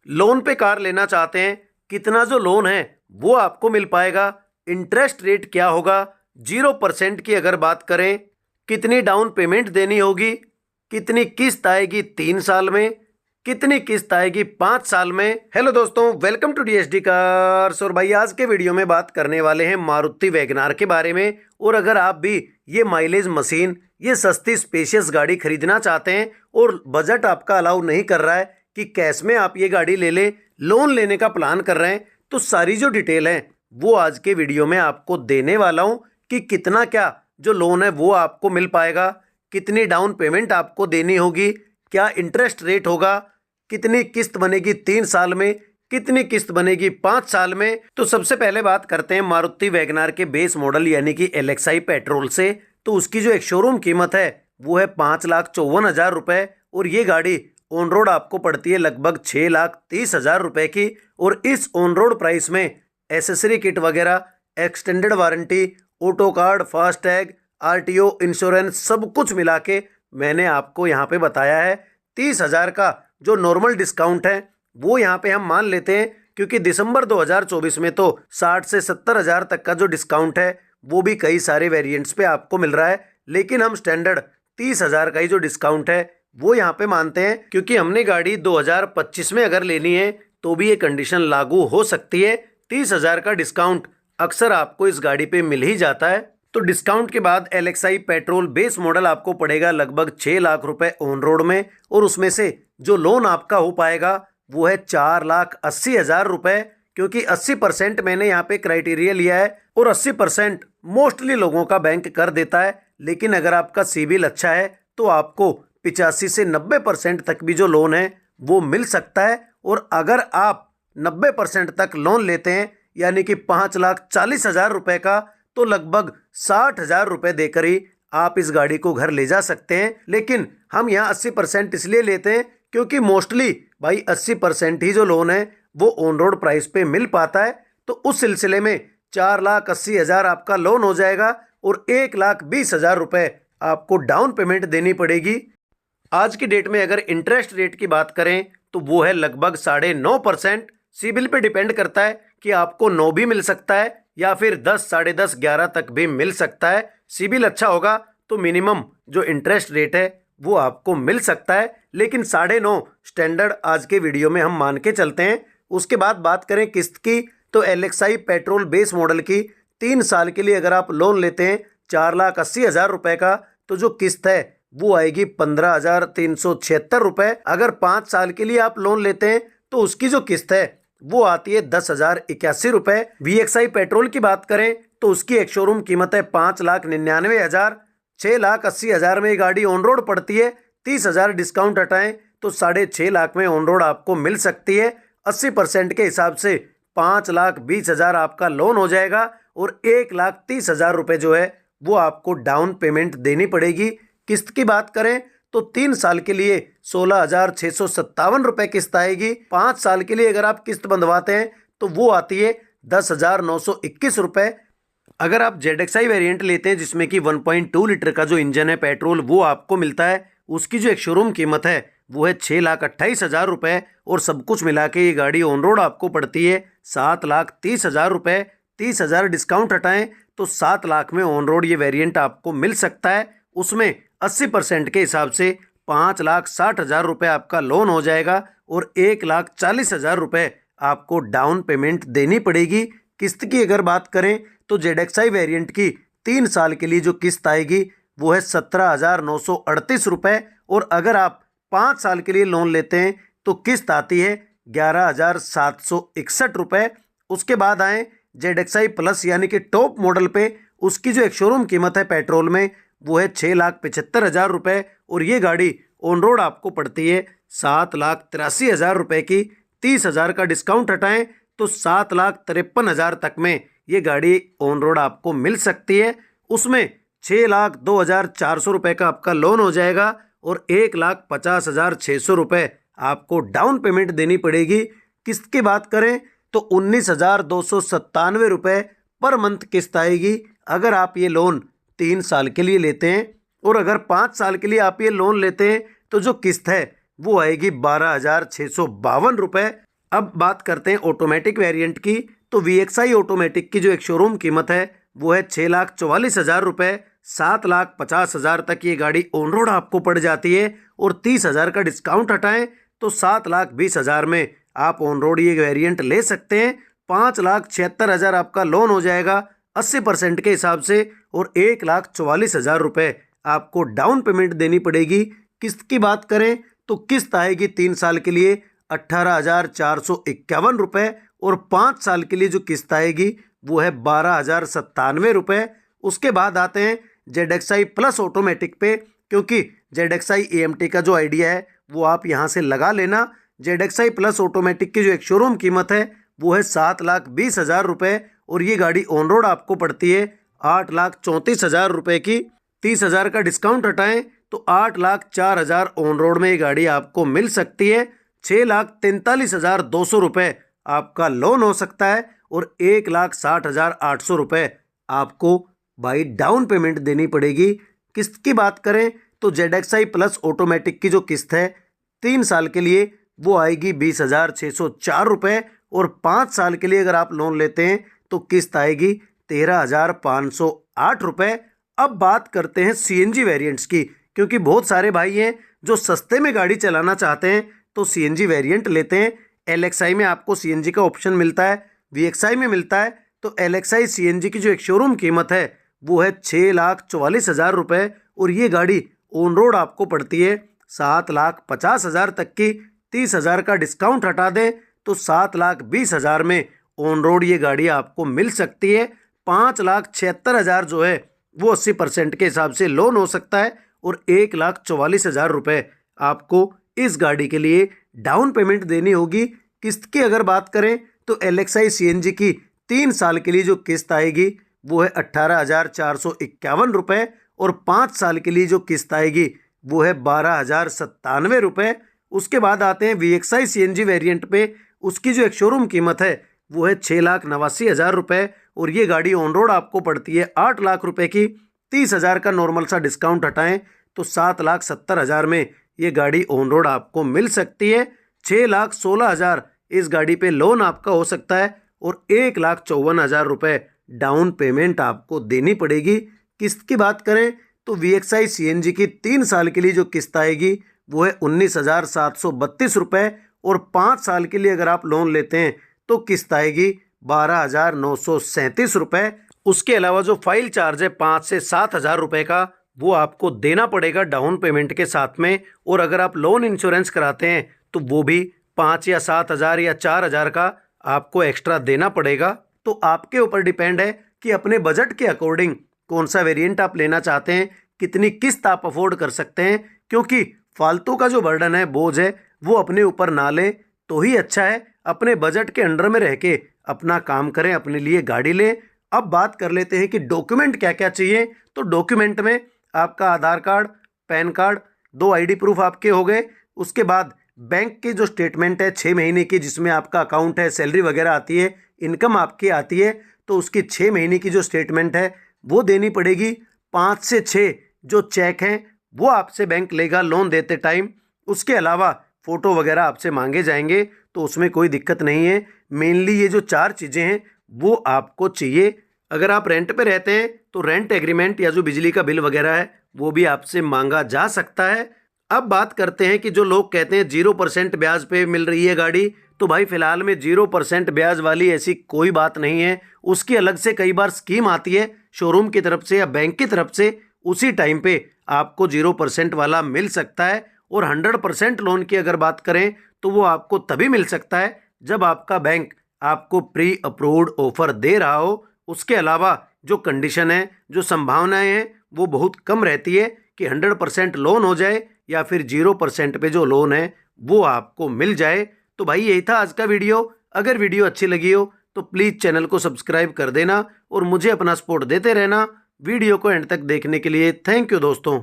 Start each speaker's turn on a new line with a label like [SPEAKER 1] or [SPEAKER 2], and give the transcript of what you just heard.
[SPEAKER 1] Loan पे car लेना चाहते हैं, कितना जो लोन है वो आपको मिल पाएगा, इंटरेस्ट रेट क्या होगा, 0% की अगर बात करें, कितनी डाउन पेमेंट देनी होगी, कितनी किस्त आएगी 3 साल में, कितनी किस्त आएगी 5 साल में। हेलो दोस्तों, वेलकम टू डीएसडी कार्स। और भाई आज के वीडियो में बात करने वाले हैं मारुति वैगनार के बारे में। और अगर आप भी ये माइलेज मशीन, ये सस्ती स्पेशियस गाड़ी खरीदना चाहते हैं और बजट आपका अलाउ नहीं कर रहा है कि कैश में आप ये गाड़ी ले लें, लोन लेने का प्लान कर रहे हैं, तो सारी जो डिटेल है वो आज के वीडियो में आपको देने वाला हूँ कि कितना क्या जो लोन है वो आपको मिल पाएगा, कितनी डाउन पेमेंट आपको देनी होगी, क्या इंटरेस्ट रेट होगा, कितनी किस्त बनेगी 3 साल में, कितनी किस्त बनेगी 5 साल में। तो सबसे पहले बात करते हैं मारुति वैगनार के बेस मॉडल यानी कि LXi पेट्रोल से। तो उसकी जो एक शोरूम कीमत है वो है 5,54,000 रुपये और ये गाड़ी ऑन रोड आपको पड़ती है लगभग 6,30,000 रुपये की। और इस ऑन रोड प्राइस में एसेसरी किट वगैरह, extended warranty, auto card, FASTag, RTO, insurance सब कुछ मिला के मैंने आपको यहाँ पे बताया है 30,000 का जो नॉर्मल डिस्काउंट है वो यहाँ पे हम मान लेते हैं, क्योंकि दिसंबर 2024 में तो 60 से 70,000 तक का जो डिस्काउंट है वो भी कई सारे वेरिएंट्स पे आपको मिल रहा है, लेकिन हम स्टैंडर्ड 30,000 का ही जो डिस्काउंट है वो यहाँ पे मानते हैं, क्योंकि हमने गाड़ी 2025 में अगर लेनी है तो भी ये कंडीशन लागू हो सकती है। 30,000 का डिस्काउंट अक्सर आपको इस गाड़ी पे मिल ही जाता है। तो डिस्काउंट के बाद LXi पेट्रोल बेस मॉडल आपको पड़ेगा लगभग 6 लाख रुपए ऑन रोड में, और उसमें से जो लोन आपका हो पाएगा वो है 4,80,000 रुपए, क्योंकि 80% मैंने यहाँ पे क्राइटेरिया लिया है और 80% मोस्टली लोगों का बैंक कर देता है। लेकिन अगर आपका सिबिल अच्छा है तो आपको 85 से 90% तक भी जो लोन है वो मिल सकता है। और अगर आप 90% तक लोन लेते हैं यानी कि 5,40,000 रुपए का, तो लगभग 60,000 रुपए देकर ही आप इस गाड़ी को घर ले जा सकते हैं। लेकिन हम यहाँ 80% इसलिए लेते हैं क्योंकि मोस्टली भाई 80% ही जो लोन है वो ऑन रोड प्राइस पे मिल पाता है। तो उस सिलसिले में 4,80,000 आपका लोन हो जाएगा और 1,20,000 रुपए आपको डाउन पेमेंट देनी पड़ेगी। आज की डेट में अगर इंटरेस्ट रेट की बात करें तो वो है लगभग 9.5%। सिबिल पे डिपेंड करता है कि आपको 9 भी मिल सकता है या फिर 10, 10.5, 11 तक भी मिल सकता है। सिबिल अच्छा होगा तो मिनिमम जो इंटरेस्ट रेट है वो आपको मिल सकता है, लेकिन 9.5 स्टैंडर्ड आज के वीडियो में हम मान के चलते हैं। उसके बाद बात करें किस्त की, तो LXi पेट्रोल बेस मॉडल की 3 साल के लिए अगर आप लोन लेते हैं 4,80,000 रुपए का, तो जो किस्त है वो आएगी 15,376 रुपए। अगर 5 साल के लिए आप लोन लेते हैं तो उसकी जो किस्त है वो आती है 10,081 रुपए। VXi पेट्रोल की बात करें तो उसकी एक शोरूम कीमत है 5,99,000। 6,80,000 में ये गाड़ी ऑन रोड पड़ती है। 30,000 डिस्काउंट हटाएं तो 6.5 लाख में ऑन रोड आपको मिल सकती है। 80% के हिसाब से 5,20,000 आपका लोन हो जाएगा और 1,30,000 रुपए जो है वो आपको डाउन पेमेंट देनी पड़ेगी। किस्त की बात करें तो 3 साल के लिए 16,657 रुपए किस्त आएगी। 5 साल के लिए अगर आप किस्त बंधवाते हैं तो वो आती है 10,921 रुपए। अगर आप ZXi वेरिएंट लेते हैं जिसमें कि 1.2 लीटर का जो इंजन है पेट्रोल वो आपको मिलता है, उसकी जो एक शोरूम कीमत है वो है 6,28,000 रुपए और सब कुछ मिला के ये गाड़ी ऑन रोड आपको पड़ती है 7,30,000 रुपए। 30,000 डिस्काउंट हटाएं तो 7 लाख में ऑन रोड ये वेरिएंट आपको मिल सकता है। उसमें 80% के हिसाब से 5,60,000 रुपये आपका लोन हो जाएगा और 1,40,000 रुपये आपको डाउन पेमेंट देनी पड़ेगी। किस्त की अगर बात करें तो ZXi वेरिएंट की 3 साल के लिए जो किस्त आएगी वो है 17,938 रुपये, और अगर आप 5 साल के लिए लोन लेते हैं तो किस्त आती है 11,761 रुपये। उसके बाद आए ZXi प्लस यानी कि टॉप मॉडल पे, उसकी जो एक शोरूम कीमत है पेट्रोल में वो है 6,75,000 रुपये और ये गाड़ी ऑन रोड आपको पड़ती है 7,83,000 रुपये की। 30,000 का डिस्काउंट हटाएं तो 7,53,000 तक में ये गाड़ी ऑन रोड आपको मिल सकती है। उसमें 6,02,400 रुपये का आपका लोन हो जाएगा और 1,50,600 रुपये आपको डाउन पेमेंट देनी पड़ेगी। किस्त की बात करें तो 19,297 रुपये पर मंथ किस्त आएगी अगर आप ये लोन 3 साल के लिए लेते हैं। और अगर 5 साल के लिए आप ये लोन लेते हैं तो जो किस्त है वो आएगी 12,652 रुपये। अब बात करते हैं ऑटोमेटिक वेरिएंट की। तो VXI ऑटोमेटिक की जो एक शोरूम कीमत है वो है 6,44,000 रुपये। 7,50,000 तक ये गाड़ी ऑन रोड आपको पड़ जाती है और 30,000 का डिस्काउंट हटाएं तो 7,20,000 में आप ऑन रोड ये वेरिएंट ले सकते हैं। 5,76,000 आपका लोन हो जाएगा 80% के हिसाब से और 1,44,000 रुपये आपको डाउन पेमेंट देनी पड़ेगी। किस्त की बात करें तो किस्त आएगी 3 साल के लिए 18,451 रुपये और 5 साल के लिए जो किस्त आएगी वो है 12,097 रुपये। उसके बाद आते हैं ZXI प्लस ऑटोमेटिक पे, क्योंकि ZXI AMT का जो आइडिया है वो आप यहाँ से लगा लेना। ZXI प्लस ऑटोमेटिक की जो एक शोरूम कीमत है वो है 7,20,000 रुपये और ये गाड़ी ऑन रोड आपको पड़ती है 8,34,000 रुपये की। 30,000 का डिस्काउंट हटाएं तो 8,04,000 ऑन रोड में ये गाड़ी आपको मिल सकती है। 6,43,200 रुपये आपका लोन हो सकता है और 1,60,800 रुपये आपको भाई डाउन पेमेंट देनी पड़ेगी। किस्त की बात करें तो ZXI प्लस ऑटोमेटिक की जो किस्त है 3 साल के लिए वो आएगी 20,604 रुपये और 5 साल के लिए अगर आप लोन लेते हैं तो किस्त आएगी 13,508 रुपये। अब बात करते हैं CNG वेरिएंट्स की, क्योंकि बहुत सारे भाई हैं जो सस्ते में गाड़ी चलाना चाहते हैं तो CNG वेरिएंट लेते हैं। LXI में आपको CNG का ऑप्शन मिलता है, VXI में मिलता है। तो LXI CNG की जो एक शोरूम कीमत है वो है 6,44,000 रुपये और ये गाड़ी ऑन रोड आपको पड़ती है 7,50,000 तक की। 30,000 का डिस्काउंट हटा दें तो 7,20,000 में ऑन रोड ये गाड़ी आपको मिल सकती है। 5,76,000 जो है वो 80% के हिसाब से लोन हो सकता है और 1,44,000 रुपये आपको इस गाड़ी के लिए डाउन पेमेंट देनी होगी। किस्त की अगर बात करें तो LXI CNG की 3 साल के लिए जो किस्त आएगी वो है 18,451 रुपये और 5 साल के लिए जो किस्त आएगी वो है 12,097 रुपये। उसके बाद आते हैं VXI CNG वेरिएंट पे। उसकी जो एक शोरूम कीमत है वो है 6,89,000 रुपये और ये गाड़ी ऑन रोड आपको पड़ती है 8 लाख रुपए की। 30,000 का नॉर्मल सा डिस्काउंट हटाएं तो 7,70,000 में ये गाड़ी ऑन रोड आपको मिल सकती है। 6,16,000 इस गाड़ी पे लोन आपका हो सकता है और 1,54,000 रुपये डाउन पेमेंट आपको देनी पड़ेगी। किस्त की बात करें तो VXI CNG की 3 साल के लिए जो किस्त आएगी वो है 19,732 रुपये और 5 साल के लिए अगर आप लोन लेते हैं तो किस्त आएगी 12,937 रुपये। उसके अलावा जो फाइल चार्ज है 5 से 7,000 रुपये का वो आपको देना पड़ेगा डाउन पेमेंट के साथ में। और अगर आप लोन इंश्योरेंस कराते हैं तो वो भी 5 या 7,000 या 4,000 का आपको एक्स्ट्रा देना पड़ेगा। तो आपके ऊपर डिपेंड है कि अपने बजट के अकॉर्डिंग कौन सा वेरिएंट आप लेना चाहते हैं, कितनी किस्त आप अफोर्ड कर सकते हैं। क्योंकि फालतू का जो बर्डन है, बोझ है, वो अपने ऊपर ना लें तो ही अच्छा है। अपने बजट के अंडर में रह के अपना काम करें, अपने लिए गाड़ी लें। अब बात कर लेते हैं कि डॉक्यूमेंट क्या क्या चाहिए। तो डॉक्यूमेंट में आपका Aadhaar card, PAN card, 2 ID proof आपके हो गए। उसके बाद बैंक की जो स्टेटमेंट है 6 महीने की, जिसमें आपका अकाउंट है, सैलरी वगैरह आती है, इनकम आपकी आती है, तो उसकी 6 महीने की जो स्टेटमेंट है वो देनी पड़ेगी। 5 से 6 जो चेक हैं वो आपसे बैंक लेगा लोन देते टाइम। उसके अलावा फ़ोटो वगैरह आपसे मांगे जाएंगे तो उसमें कोई दिक्कत नहीं है। मेनली ये जो 4 चीज़ें हैं वो आपको चाहिए। अगर आप रेंट पे रहते हैं तो रेंट एग्रीमेंट या जो बिजली का बिल वगैरह है वो भी आपसे मांगा जा सकता है। अब बात करते हैं कि जो लोग कहते हैं 0% ब्याज पे मिल रही है गाड़ी, तो भाई फिलहाल में 0% ब्याज वाली ऐसी कोई बात नहीं है। उसकी अलग से कई बार स्कीम आती है शोरूम की तरफ से या बैंक की तरफ से, उसी टाइम पे आपको 0% वाला मिल सकता है। और 100% लोन की अगर बात करें तो वो आपको तभी मिल सकता है जब आपका बैंक आपको प्री अप्रूव्ड ऑफर दे रहा हो। उसके अलावा जो कंडीशन है, जो संभावनाएं हैं वो बहुत कम रहती है कि 100% लोन हो जाए या फिर 0% पे जो लोन है वो आपको मिल जाए। तो भाई यही था आज का वीडियो। अगर वीडियो अच्छी लगी हो तो प्लीज़ चैनल को सब्सक्राइब कर देना और मुझे अपना सपोर्ट देते रहना। वीडियो को एंड तक देखने के लिए थैंक यू दोस्तों।